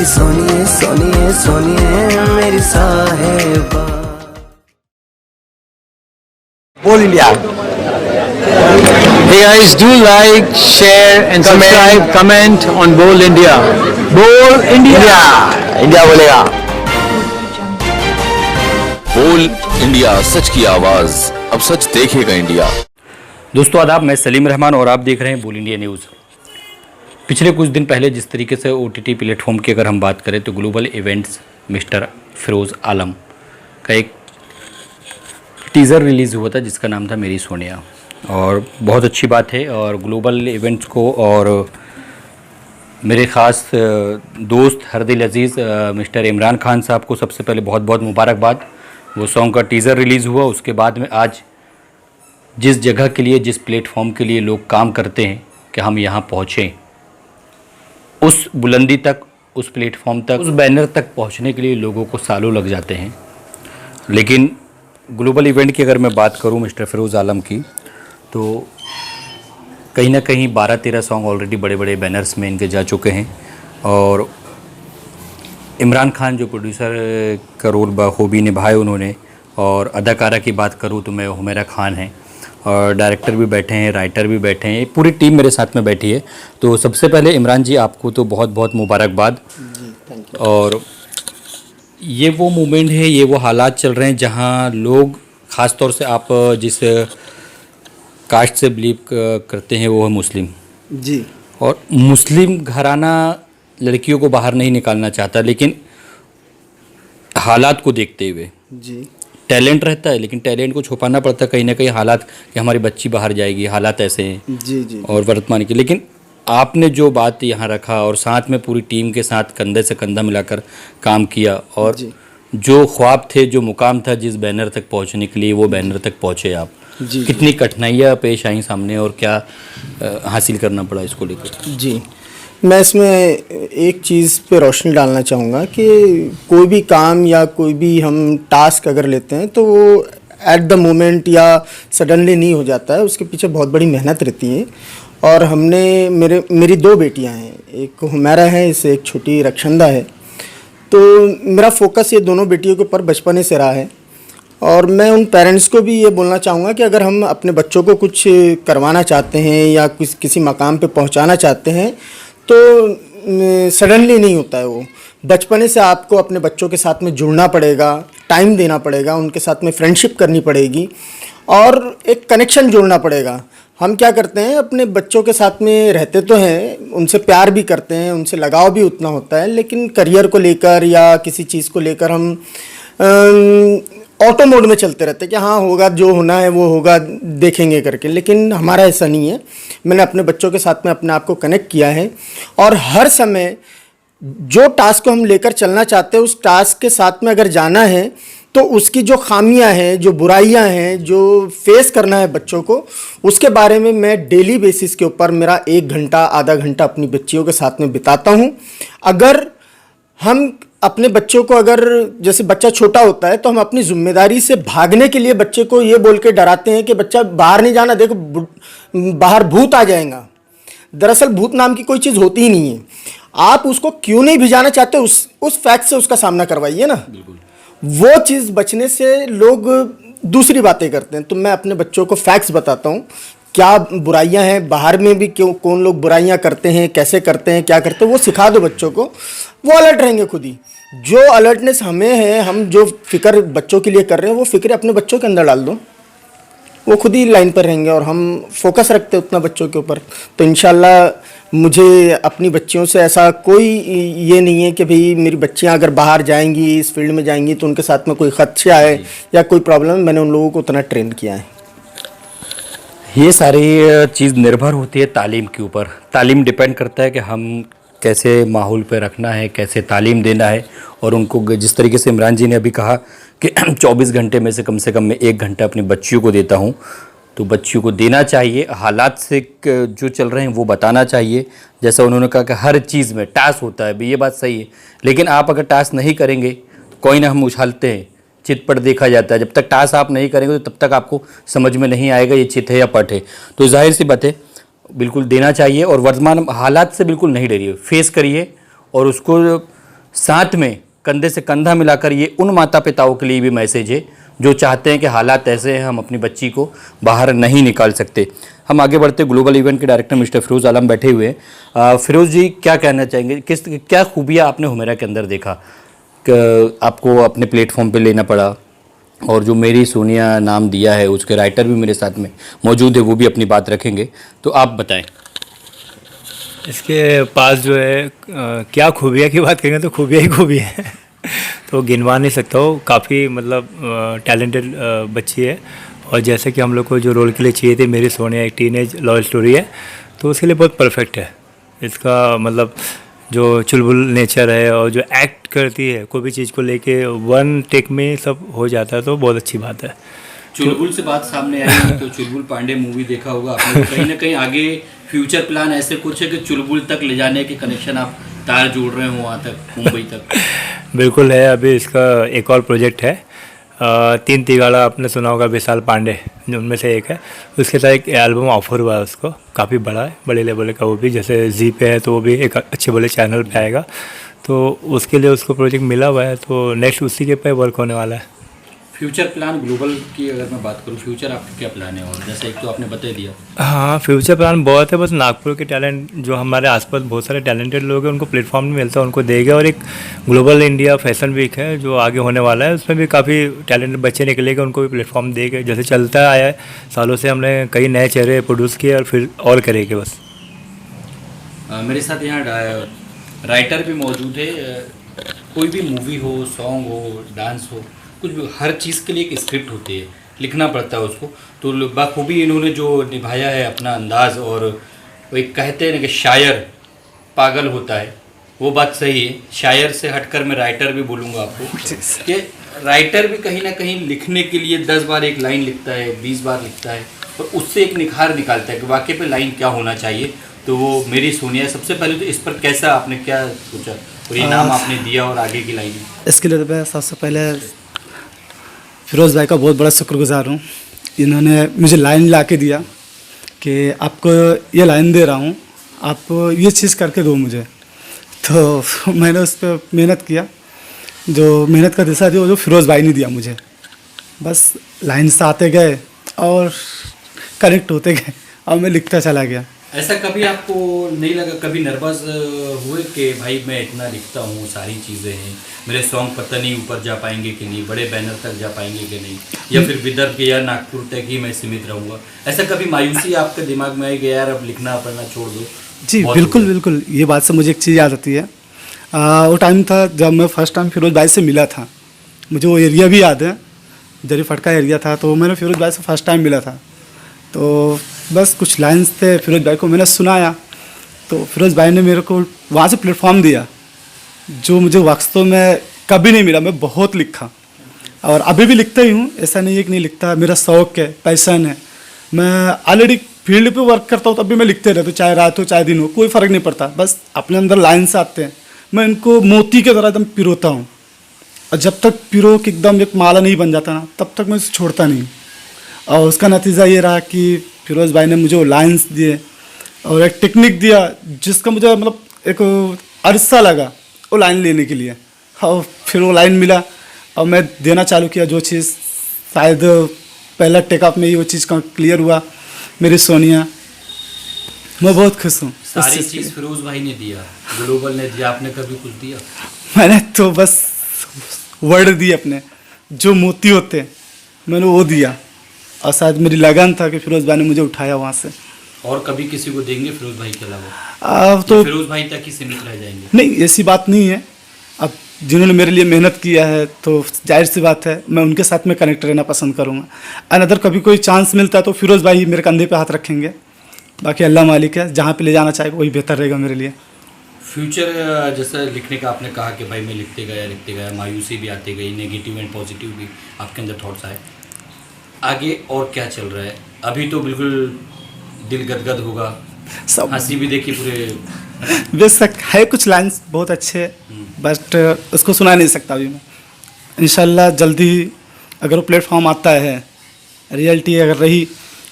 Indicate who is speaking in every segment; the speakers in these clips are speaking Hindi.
Speaker 1: मेरी सोनिए सोनिए सोनिए मेरी साहेबा।
Speaker 2: बोल India.
Speaker 3: Hey guys, do like, share and subscribe, comment on Bold India. Bold India.
Speaker 2: India बोलेगा।
Speaker 4: बोल इंडिया, सच की आवाज, अब सच देखेगा इंडिया।
Speaker 5: दोस्तों आदाब, मैं सलीम रहमान और आप देख रहे हैं बोल इंडिया न्यूज़। पिछले कुछ दिन पहले जिस तरीके से OTT प्लेटफॉर्म की अगर हम बात करें तो ग्लोबल इवेंट्स मिस्टर फिरोज़ आलम का एक टीज़र रिलीज़ हुआ था जिसका नाम था मेरी सोनिया, और बहुत अच्छी बात है। और ग्लोबल इवेंट्स को और मेरे ख़ास दोस्त हरदिल अज़ीज़ मिस्टर इमरान खान साहब को सबसे पहले बहुत बहुत मुबारकबाद। वो सॉन्ग का टीज़र रिलीज़ हुआ, उसके बाद में आज जिस जगह के लिए, जिस प्लेटफॉर्म के लिए लोग काम करते हैं कि हम यहाँ पहुँचें, उस बुलंदी तक, उस प्लेटफॉर्म तक, उस बैनर तक पहुँचने के लिए लोगों को सालों लग जाते हैं। लेकिन ग्लोबल इवेंट की अगर मैं बात करूँ मिस्टर फिरोज़ आलम की, तो कहीं ना कहीं 12-13 सॉन्ग ऑलरेडी बड़े बड़े बैनर्स में इनके जा चुके हैं। और इमरान खान जो प्रोड्यूसर का रोल बखूबी निभाए उन्होंने, और अदाकारा की बात करूँ तो मैं हुमैरा खान है, और डायरेक्टर भी बैठे हैं, राइटर भी बैठे हैं, पूरी टीम मेरे साथ में बैठी है। तो सबसे पहले इमरान जी आपको तो बहुत बहुत मुबारकबाद। और ये वो मोमेंट है, ये वो हालात चल रहे हैं जहाँ लोग, ख़ास तौर से आप जिस कास्ट से बिलीव करते हैं वो है मुस्लिम
Speaker 6: जी,
Speaker 5: और मुस्लिम घराना लड़कियों को बाहर नहीं निकालना चाहता, लेकिन हालात को देखते हुए
Speaker 6: जी,
Speaker 5: टैलेंट रहता है लेकिन टैलेंट को छुपाना पड़ता है कहीं ना कहीं, हालात कि हमारी बच्ची बाहर जाएगी, हालात ऐसे हैं
Speaker 6: जी, जी,
Speaker 5: और वर्तमान के। लेकिन आपने जो बात यहाँ रखा और साथ में पूरी टीम के साथ कंधे से कंधा मिलाकर काम किया, और जो ख्वाब थे, जो मुकाम था जिस बैनर तक पहुँचने के लिए, वो बैनर तक पहुँचे आप।
Speaker 6: जी,
Speaker 5: कितनी कठिनाइयाँ पेश आई सामने और क्या हासिल करना पड़ा इसको लेकर?
Speaker 6: जी, मैं इसमें एक चीज़ पे रोशनी डालना चाहूँगा कि कोई भी काम या कोई भी हम टास्क अगर लेते हैं तो वो एट द मोमेंट या सडनली नहीं हो जाता है, उसके पीछे बहुत बड़ी मेहनत रहती है। और हमने मेरी 2 बेटियां हैं, एक हुमैरा है, इससे एक छोटी रक्षंदा है। तो मेरा फोकस ये दोनों बेटियों के ऊपर बचपने से रहा है। और मैं उन पेरेंट्स को भी ये बोलना चाहूँगा कि अगर हम अपने बच्चों को कुछ करवाना चाहते हैं या किसी मकाम पे पहुँचाना चाहते हैं तो सडनली नहीं होता है। वो बचपने से आपको अपने बच्चों के साथ में जुड़ना पड़ेगा, टाइम देना पड़ेगा, उनके साथ में फ्रेंडशिप करनी पड़ेगी और एक कनेक्शन जोड़ना पड़ेगा। हम क्या करते हैं, अपने बच्चों के साथ में रहते तो हैं, उनसे प्यार भी करते हैं, उनसे लगाव भी उतना होता है, लेकिन करियर को लेकर या किसी चीज़ को लेकर हम ऑटो मोड में चलते रहते हैं कि हाँ होगा, जो होना है वो होगा, देखेंगे करके। लेकिन हमारा ऐसा नहीं है। मैंने अपने बच्चों के साथ में अपने आप को कनेक्ट किया है और हर समय जो टास्क को हम लेकर चलना चाहते हैं, उस टास्क के साथ में अगर जाना है तो उसकी जो खामियां हैं, जो बुराइयां हैं, जो फेस करना है बच्चों को, उसके बारे में मैं डेली बेसिस के ऊपर मेरा 1 घंटा आधा घंटा अपनी बच्चियों के साथ में बिताता हूं। अगर हम अपने बच्चों को, अगर जैसे बच्चा छोटा होता है तो हम अपनी जिम्मेदारी से भागने के लिए बच्चे को ये बोल के डराते हैं कि बच्चा बाहर नहीं जाना, देखो बाहर भूत आ जाएगा। दरअसल भूत नाम की कोई चीज़ होती ही नहीं है। आप उसको क्यों नहीं भिजाना चाहते, उस फैक्ट से उसका सामना करवाइए ना। वो चीज़ बचने से लोग दूसरी बातें करते हैं। तो मैं अपने बच्चों को फैक्ट्स बताता हूँ, क्या बुराइयां हैं बाहर में भी, क्यों कौन लोग बुराइयां करते हैं, कैसे करते हैं, क्या करते हैं, वो सिखा दो बच्चों को, वो अलर्ट रहेंगे खुद ही। जो अलर्टनेस हमें है, हम जो फिक्र बच्चों के लिए कर रहे हैं, वो फिक्र अपने बच्चों के अंदर डाल दो, वो खुद ही लाइन पर रहेंगे। और हम फोकस रखते हैं उतना बच्चों के ऊपर, तो इंशाल्लाह मुझे अपनी बच्चियों से ऐसा कोई ये नहीं है कि भाई मेरी बच्चियां अगर बाहर जाएंगी, इस फील्ड में जाएंगी तो उनके साथ में कोई खदशा है या कोई प्रॉब्लम है। मैंने उन लोगों को उतना ट्रेन किया है।
Speaker 5: ये सारी चीज़ निर्भर होती है तालीम के ऊपर। तालीम डिपेंड करता है कि हम कैसे माहौल पे रखना है, कैसे तालीम देना है। और उनको जिस तरीके से इमरान जी ने अभी कहा कि 24 घंटे में से कम मैं 1 घंटा अपनी बच्चियों को देता हूँ, तो बच्चियों को देना चाहिए। हालात से जो चल रहे हैं वो बताना चाहिए। जैसा उन्होंने कहा कि हर चीज़ में टास्क होता है, भी ये बात सही है, लेकिन आप अगर टास्क नहीं करेंगे, कोई ना हम उछालते हैं, चित पट देखा जाता है। जब तक टास्क आप नहीं करेंगे तो तब तक आपको समझ में नहीं आएगा ये चित है या पट है। तो जाहिर सी बात है, बिल्कुल देना चाहिए। और वर्तमान हालात से बिल्कुल नहीं डरिए, फेस करिए और उसको साथ में कंधे से कंधा मिलाकर ये उन माता पिताओं के लिए भी मैसेज है जो चाहते हैं कि हालात ऐसे हैं हम अपनी बच्ची को बाहर नहीं निकाल सकते। हम आगे बढ़ते, ग्लोबल इवेंट के डायरेक्टर मिस्टर फिरोज़ आलम बैठे हुए हैं। फिरोज़ जी, क्या कहना चाहेंगे, क्या खूबियाँ आपने हुमेरा के अंदर देखा कि आपको अपने प्लेटफॉर्म पे लेना पड़ा, और जो मेरी सोनिया नाम दिया है उसके राइटर भी मेरे साथ में मौजूद है, वो भी अपनी बात रखेंगे, तो आप बताएं।
Speaker 7: इसके पास जो है क्या खूबियाँ की बात करेंगे तो खूबियाँ ही खूबियाँ हैं तो गिनवा नहीं सकता हूँ। काफ़ी मतलब टैलेंटेड बच्ची है, और जैसे कि हम लोग को जो रोल के लिए चाहिए थी, मेरी सोनिया एक टीनेज लव स्टोरी है, तो उसके लिए बहुत परफेक्ट है। इसका मतलब जो चुलबुल नेचर है और जो एक्ट करती है कोई भी चीज़ को लेके, वन टेक में सब हो जाता है, तो बहुत अच्छी बात है।
Speaker 5: चुलबुल से बात सामने आई तो चुलबुल पांडे मूवी देखा होगा आपने, कहीं ना कहीं आगे फ्यूचर प्लान ऐसे कुछ है कि चुलबुल तक ले जाने के कनेक्शन आप तार जोड़ रहे हो वहाँ तक, मुंबई तक?
Speaker 7: बिल्कुल है। अभी इसका एक और प्रोजेक्ट है, 3 तिगाड़ा आपने सुना होगा, विशाल पांडे उनमें से एक है। उसके साथ एक एल्बम ऑफर हुआ है उसको, काफ़ी बड़ा है, बड़े लेवल का, वो भी जैसे जी पे है तो वो भी एक अच्छे बड़े चैनल पे आएगा, तो उसके लिए उसको प्रोजेक्ट मिला हुआ है, तो नेक्स्ट उसी के पे वर्क होने वाला है।
Speaker 5: फ्यूचर प्लान ग्लोबल की अगर मैं बात करूँ, फ्यूचर आपका क्या प्लान है? और जैसे एक तो आपने बता दिया।
Speaker 7: हाँ, फ्यूचर प्लान बहुत है, बस नागपुर के टैलेंट जो हमारे आसपास बहुत सारे टैलेंटेड लोग हैं उनको प्लेटफॉर्म नहीं मिलता, उनको देगा। और एक ग्लोबल इंडिया फैशन वीक है जो आगे होने वाला है, उसमें भी काफ़ी टैलेंटेड बच्चे निकलेंगे, उनको भी प्लेटफॉर्म देगा। जैसे चलता आया है सालों से, हमने कई नए चेहरे प्रोड्यूस किए और फिर और करेंगे बस।
Speaker 5: मेरे साथ यहाँ राइटर भी मौजूद है। कोई भी मूवी हो, सॉन्ग हो, डांस हो, कुछ भी, हर चीज़ के लिए एक स्क्रिप्ट होती है, लिखना पड़ता है उसको। तो बाखूबी इन्होंने जो निभाया है अपना अंदाज़, और वो एक कहते हैं ना कि शायर पागल होता है, वो बात सही है। शायर से हटकर मैं राइटर भी बोलूँगा आपको कि राइटर भी कहीं ना कहीं लिखने के लिए 10 बार एक लाइन लिखता है, 20 बार लिखता है, और उससे एक निखार निकालता है कि वाकई पे लाइन क्या होना चाहिए। तो वो मेरी सोनिया, सबसे पहले तो इस पर कैसा आपने क्या सोचा, और ये नाम आपने दिया और आगे की लाइन?
Speaker 8: इसके लिए तो मैं सबसे पहले फिरोज़ भाई का बहुत बड़ा शुक्रगुजार हूँ। इन्होंने मुझे लाइन ला के दिया कि आपको ये लाइन दे रहा हूँ, आप ये चीज़ करके दो मुझे। तो मैंने उस पर मेहनत किया, जो मेहनत का दिशा दिया वो जो फिरोज़ भाई ने दिया मुझे। बस लाइन से आते गए और कनेक्ट होते गए, और मैं लिखता चला गया।
Speaker 5: ऐसा कभी आपको नहीं लगा, कभी नर्वस हुए कि भाई मैं इतना लिखता हूँ, सारी चीज़ें हैं, मेरे सॉन्ग पता नहीं ऊपर जा पाएंगे कि नहीं, बड़े बैनर तक जा पाएंगे कि नहीं, या फिर विदर्भ के या नागपुर तक ही मैं सीमित रहूँगा? ऐसा कभी मायूसी आपके दिमाग में आई कि यार अब लिखना पढ़ना छोड़ दो?
Speaker 8: जी बिल्कुल बिल्कुल, ये बात से मुझे एक चीज़ याद आती है। वो टाइम था जब मैं फर्स्ट टाइम फिरोज़ भाई से मिला था, मुझे वो एरिया भी याद है, जरी फटका एरिया था, तो मैंने फिरोज़ भाई से फर्स्ट टाइम मिला था। तो बस कुछ लाइन्स थे, फिरोज़ भाई को मैंने सुनाया, तो फिरोज़ भाई ने मेरे को वहाँ से प्लेटफॉर्म दिया जो मुझे वास्तव में कभी नहीं मिला। मैं बहुत लिखा और अभी भी लिखता ही हूँ, ऐसा नहीं है कि नहीं लिखता, मेरा शौक़ है, पैशन है। मैं ऑलरेडी फील्ड पे वर्क करता हूँ तब भी मैं लिखते रहता हूँ, चाहे रात हो चाहे दिन हो, कोई फ़र्क नहीं पड़ता। बस अपने अंदर लाइन्स आते हैं, मैं इनको मोती के तरह एकदम पिरोता हूँ, और जब तक पिरो के एकदम एक माला नहीं बन जाता ना, तब तक मैं इसे छोड़ता नहीं। और उसका नतीजा ये रहा कि फिरोज़ भाई ने मुझे वो लाइन्स दिए और एक टेक्निक दिया जिसका मुझे मतलब एक अरसा लगा वो लाइन लेने के लिए, और फिर वो लाइन मिला और मैं देना चालू किया। जो चीज़ शायद पहला टेकअप में ही वो चीज़ का क्लियर हुआ, मेरी सोनिया, मैं बहुत खुश हूँ।
Speaker 5: सारी चीज़ फिरोज़ भाई ने दिया, ग्लोबल ने दिया, आपने कभी कुछ दिया?
Speaker 8: मैंने तो बस वर्ड दिए अपने, जो मोती होते हैं मैंने वो दिया, और शायद मेरी लगन था कि फिरोज़ भाई ने मुझे उठाया वहाँ से।
Speaker 5: और कभी किसी को देंगे फिरोज़ भाई के अलावा?
Speaker 8: तो
Speaker 5: फिरोज़ भाई तक ही सीमित रह जाएंगे?
Speaker 8: नहीं, ऐसी बात नहीं है। अब जिन्होंने मेरे लिए मेहनत किया है तो जाहिर सी बात है मैं उनके साथ में कनेक्ट रहना पसंद करूँगा। अनदर कभी कोई चांस मिलता है तो फिरोज़ भाई मेरे कंधे पे हाथ रखेंगे, बाकी अल्लाह मालिक है, जहाँ पे ले जाना चाहे वही बेहतर रहेगा मेरे लिए।
Speaker 5: फ्यूचर जैसा लिखने का आपने कहा कि भाई मैं लिखते गया, मायूसी भी आती गई, नेगेटिव एंड पॉजिटिव भी आपके अंदर थॉट्स आए, आगे और क्या चल रहा है? अभी तो बिल्कुल दिल गदगद होगा,
Speaker 8: सब
Speaker 5: हंसी भी देखी पूरे,
Speaker 8: बेशक है, कुछ लाइन्स बहुत अच्छे, बट उसको सुना नहीं सकता अभी मैं। इंशाल्लाह जल्दी अगर वो प्लेटफॉर्म आता है, रियलिटी अगर रही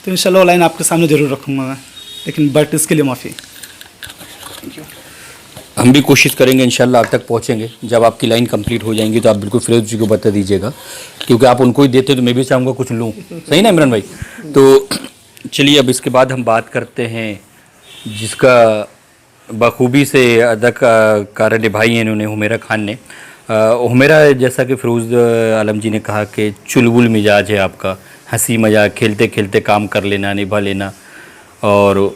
Speaker 8: तो इंशाल्लाह वो लाइन आपके सामने ज़रूर रखूँगा मैं, लेकिन बट इसके लिए माफ़ी। Thank you.
Speaker 5: हम भी कोशिश करेंगे इंशाल्लाह आप तक पहुंचेंगे। जब आपकी लाइन कंप्लीट हो जाएंगी तो आप बिल्कुल फिरोज जी को बता दीजिएगा, क्योंकि आप उनको ही देते तो मैं भी चाहूँगा कुछ लूँ। सही ना इमरान भाई? तो चलिए अब इसके बाद हम बात करते हैं जिसका बखूबी से अदाकार निभाई है इन्होंने, हुमैरा खान ने। हुमैरा, जैसा कि फिरोज़ आलम जी ने कहा कि चुलबुल मिजाज है आपका, हंसी मजाक, खेलते खेलते काम कर लेना, निभा लेना। और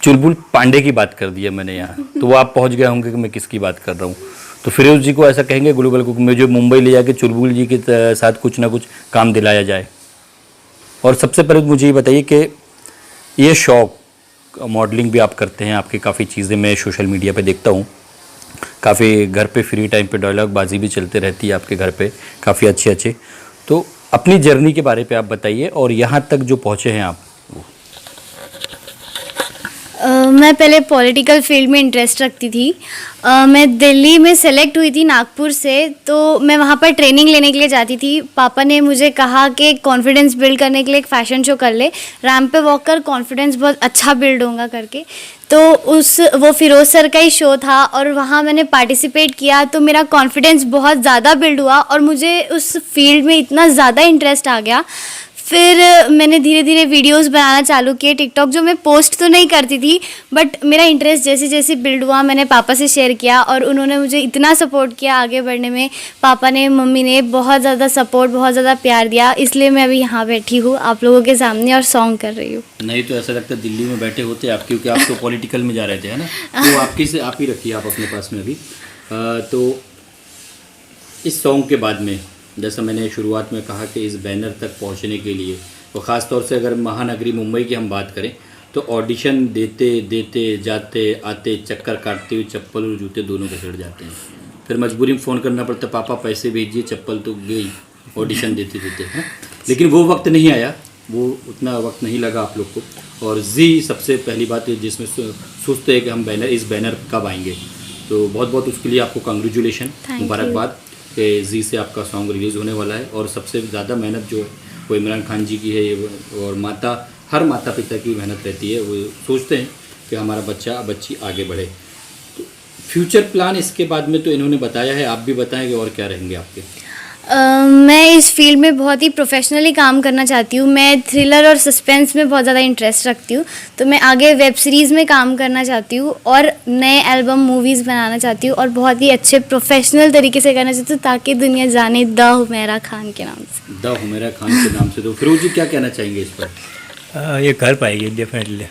Speaker 5: चुलबुल पांडे की बात कर दिया मैंने यहाँ, तो वो आप पहुँच गए होंगे कि मैं किसकी बात कर रहा हूँ। तो फिरोज़ जी को ऐसा कहेंगे ग्लोबल को, मुझे मुंबई ले जाके चुलबुल जी के साथ कुछ ना कुछ काम दिलाया जाए। और सबसे पहले मुझे ये बताइए कि ये शौक़, मॉडलिंग भी आप करते हैं, आपकी काफ़ी चीज़ें मैं सोशल मीडिया पे देखता हूँ, काफ़ी घर पे फ्री टाइम पे डायलॉग बाजी भी चलते रहती है आपके घर पे, काफ़ी अच्छे अच्छे। तो अपनी जर्नी के बारे पे आप बताइए और यहाँ तक जो पहुँचे हैं आप।
Speaker 9: मैं पहले पॉलिटिकल फील्ड में इंटरेस्ट रखती थी। मैं दिल्ली में सेलेक्ट हुई थी नागपुर से, तो मैं वहाँ पर ट्रेनिंग लेने के लिए जाती थी। पापा ने मुझे कहा कि कॉन्फिडेंस बिल्ड करने के लिए एक फ़ैशन शो कर ले, रैंप पे वॉक कर, कॉन्फिडेंस बहुत अच्छा बिल्ड होगा करके। तो वो फिरोज़ सर का ही शो था और वहाँ मैंने पार्टिसिपेट किया, तो मेरा कॉन्फिडेंस बहुत ज़्यादा बिल्ड हुआ और मुझे उस फील्ड में इतना ज़्यादा इंटरेस्ट आ गया। फिर मैंने धीरे धीरे वीडियोस बनाना चालू किए टिकटॉक, जो मैं पोस्ट तो नहीं करती थी, बट मेरा इंटरेस्ट जैसे जैसे बिल्ड हुआ मैंने पापा से शेयर किया और उन्होंने मुझे इतना सपोर्ट किया आगे बढ़ने में। पापा ने, मम्मी ने बहुत ज़्यादा सपोर्ट, बहुत ज़्यादा प्यार दिया, इसलिए मैं अभी यहाँ बैठी हूँ आप लोगों के सामने और सॉन्ग कर रही हूँ।
Speaker 5: नहीं तो ऐसा लगता है दिल्ली में बैठे होते आप, क्योंकि आप तो पॉलिटिकल में जा रहे थे, है ना? तो आपकी से आप ही रखिए आप अपने पास में अभी। तो इस सॉन्ग के बाद में, जैसा मैंने शुरुआत में कहा कि इस बैनर तक पहुंचने के लिए, तो ख़ास तौर से अगर महानगरी मुंबई की हम बात करें तो ऑडिशन देते देते जाते आते, चक्कर काटते हुए चप्पल और जूते दोनों घसड़ जाते हैं। फिर मजबूरी में फ़ोन करना पड़ता, पापा पैसे भेजिए, चप्पल तो गई ऑडिशन देते देते, है। लेकिन वो वक्त नहीं आया, वो उतना वक्त नहीं लगा आप लोग को। और जी सबसे पहली बात है जिसमें सोचते हैं कि हम इस बैनर कब आएंगे, तो बहुत बहुत उसके लिए आपको कांग्रेचुलेशन, मुबारकबाद कि जी से आपका सॉन्ग रिलीज़ होने वाला है। और सबसे ज़्यादा मेहनत जो है वो इमरान खान जी की है, और हर माता पिता की मेहनत रहती है। वो सोचते हैं कि हमारा बच्ची आगे बढ़े। तो फ्यूचर प्लान इसके बाद में तो इन्होंने बताया है, आप भी बताएंगे और क्या रहेंगे आपके?
Speaker 9: मैं इस फील्ड में बहुत ही प्रोफेशनली काम करना चाहती हूँ। मैं थ्रिलर और सस्पेंस में बहुत ज़्यादा इंटरेस्ट रखती हूँ, तो मैं आगे वेब सीरीज़ में काम करना चाहती हूँ और नए एल्बम, मूवीज़ बनाना चाहती हूँ और बहुत ही अच्छे प्रोफेशनल तरीके से करना चाहती हूँ ताकि दुनिया जाने द हुमैरा खान के नाम से।
Speaker 5: द हुमैरा खान के नाम से। तो फिरोज जी क्या कहना चाहेंगे इस पर?
Speaker 7: ये कर पाएगी डेफिनेटली,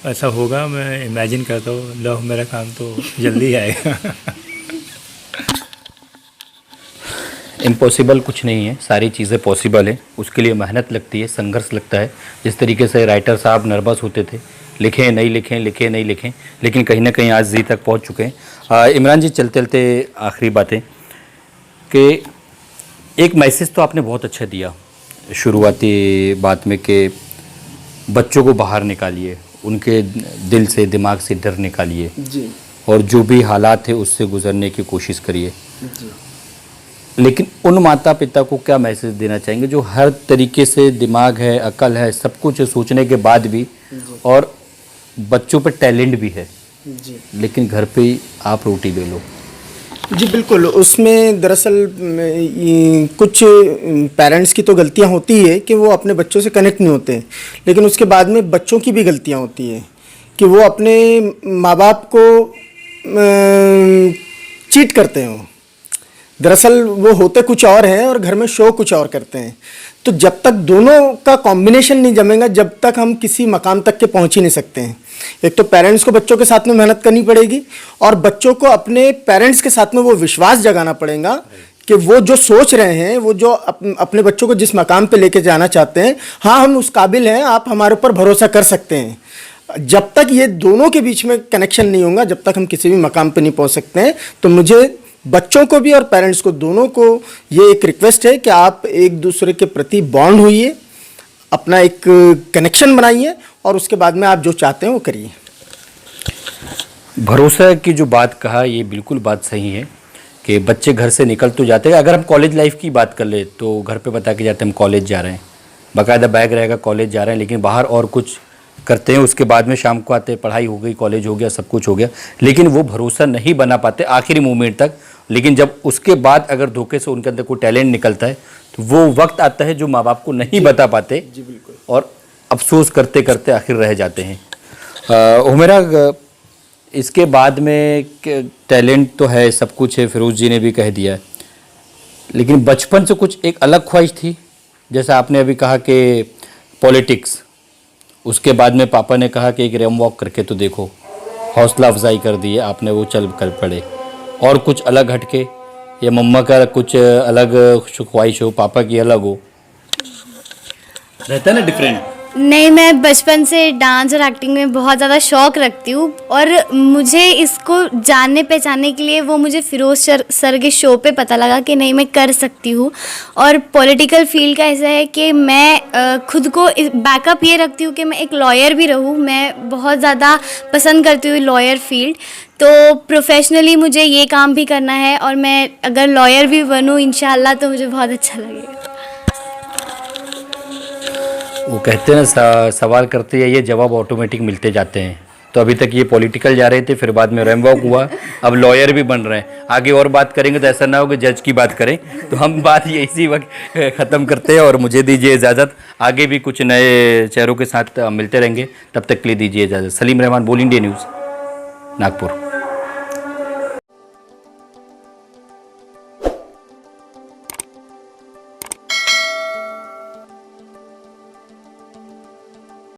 Speaker 7: ऐसा होगा, मैं इमेजिन करता हूँ। द हुमैरा खान तो जल्दी आएगा।
Speaker 5: इम्पॉसिबल कुछ नहीं है, सारी चीज़ें पॉसिबल है। उसके लिए मेहनत लगती है, संघर्ष लगता है। जिस तरीके से राइटर साहब नर्वस होते थे, लिखें नहीं लिखें, लिखें नहीं लिखें, लेकिन कहीं ना कहीं आज जी तक पहुंच चुके हैं। इमरान जी, चलते चलते आखिरी बातें कि एक मैसेज तो आपने बहुत अच्छा दिया शुरुआती बात में कि बच्चों को बाहर निकालिए, उनके दिल से, दिमाग से डर निकालिए
Speaker 6: जी,
Speaker 5: और जो भी हालात है उससे गुजरने की कोशिश करिए
Speaker 6: जी।
Speaker 5: लेकिन उन माता पिता को क्या मैसेज देना चाहेंगे जो हर तरीके से दिमाग है, अकल है, सब कुछ सोचने के बाद भी, और बच्चों पर टैलेंट भी है
Speaker 6: जी,
Speaker 5: लेकिन घर पे ही आप रोटी ले लो?
Speaker 6: जी बिल्कुल। उसमें दरअसल कुछ पेरेंट्स की तो गलतियां होती है कि वो अपने बच्चों से कनेक्ट नहीं होते, लेकिन उसके बाद में बच्चों की भी गलतियां होती है कि वो अपने माँ बाप को चीट करते हैं। दरअसल वो होते कुछ और हैं और घर में शो कुछ और करते हैं। तो जब तक दोनों का कॉम्बिनेशन नहीं जमेगा, जब तक हम किसी मकाम तक के पहुंच ही नहीं सकते हैं। एक तो पेरेंट्स को बच्चों के साथ में मेहनत करनी पड़ेगी और बच्चों को अपने पेरेंट्स के साथ में वो विश्वास जगाना पड़ेगा कि वो जो सोच रहे हैं, वो जो अपने बच्चों को जिस मकाम पे लेके जाना चाहते हैं, हाँ हम उस काबिल हैं, आप हमारे ऊपर भरोसा कर सकते हैं। जब तक ये दोनों के बीच में कनेक्शन नहीं होगा, जब तक हम किसी भी मकाम पे नहीं पहुंच सकते हैं। तो मुझे बच्चों को भी और पेरेंट्स को, दोनों को ये एक रिक्वेस्ट है कि आप एक दूसरे के प्रति बॉन्ड होइए, अपना एक कनेक्शन बनाइए और उसके बाद में आप जो चाहते हैं वो करिए।
Speaker 5: भरोसा की जो बात कहा, ये बिल्कुल बात सही है कि बच्चे घर से निकल तो जाते हैं। अगर हम कॉलेज लाइफ की बात कर ले तो घर पे बता के जाते हैं हम कॉलेज जा रहे हैं, बाकायदा बैग रहेगा, कॉलेज जा रहे हैं, लेकिन बाहर और कुछ करते हैं, उसके बाद में शाम को आते हैं, पढ़ाई हो गई, कॉलेज हो गया, सब कुछ हो गया, लेकिन वो भरोसा नहीं बना पाते आखिरी मोमेंट तक। लेकिन जब उसके बाद अगर धोखे से उनके अंदर कोई टैलेंट निकलता है तो वो वक्त आता है जो माँ बाप को नहीं बता पाते और अफसोस करते करते आखिर रह जाते हैं। उमेरा, इसके बाद में टैलेंट तो है, सब कुछ है, फिरोज जी ने भी कह दिया, लेकिन बचपन से कुछ एक अलग ख्वाहिश थी, जैसा आपने अभी कहा कि पॉलिटिक्स, उसके बाद में पापा ने कहा कि एक रेम वॉक करके तो देखो, हौसला अफजाई कर दी, आपने वो चल कर पड़े, और कुछ अलग हटके, या मम्मा का कुछ अलग ख्वाहिश हो, पापा की अलग हो, रहता है ना डिफरेंट?
Speaker 9: नहीं, मैं बचपन से डांस और एक्टिंग में बहुत ज़्यादा शौक़ रखती हूँ और मुझे इसको जानने पहचानने के लिए वो मुझे फिरोज सर के शो पे पता लगा कि नहीं, मैं कर सकती हूँ। और पॉलिटिकल फील्ड का ऐसा है कि मैं खुद को बैकअप ये रखती हूँ कि मैं एक लॉयर भी रहूँ। मैं बहुत ज़्यादा पसंद करती हूँ लॉयर फील्ड, तो प्रोफेशनली मुझे ये काम भी करना है और मैं अगर लॉयर भी बनूँ इंशाल्लाह तो मुझे बहुत अच्छा लगेगा।
Speaker 5: वो कहते हैं ना, सवाल करते हैं ये जवाब ऑटोमेटिक मिलते जाते हैं। तो अभी तक ये पॉलिटिकल जा रहे थे, फिर बाद में रैमवॉक हुआ, अब लॉयर भी बन रहे हैं। आगे और बात करेंगे तो ऐसा ना हो कि जज की बात करें, तो हम बात ये इसी वक्त ख़त्म करते हैं और मुझे दीजिए इजाज़त। आगे भी कुछ नए चेहरों के साथ मिलते रहेंगे, तब तक के लिए दीजिए इजाज़त। सलीम रहमान, बोल इंडिया न्यूज़, नागपुर।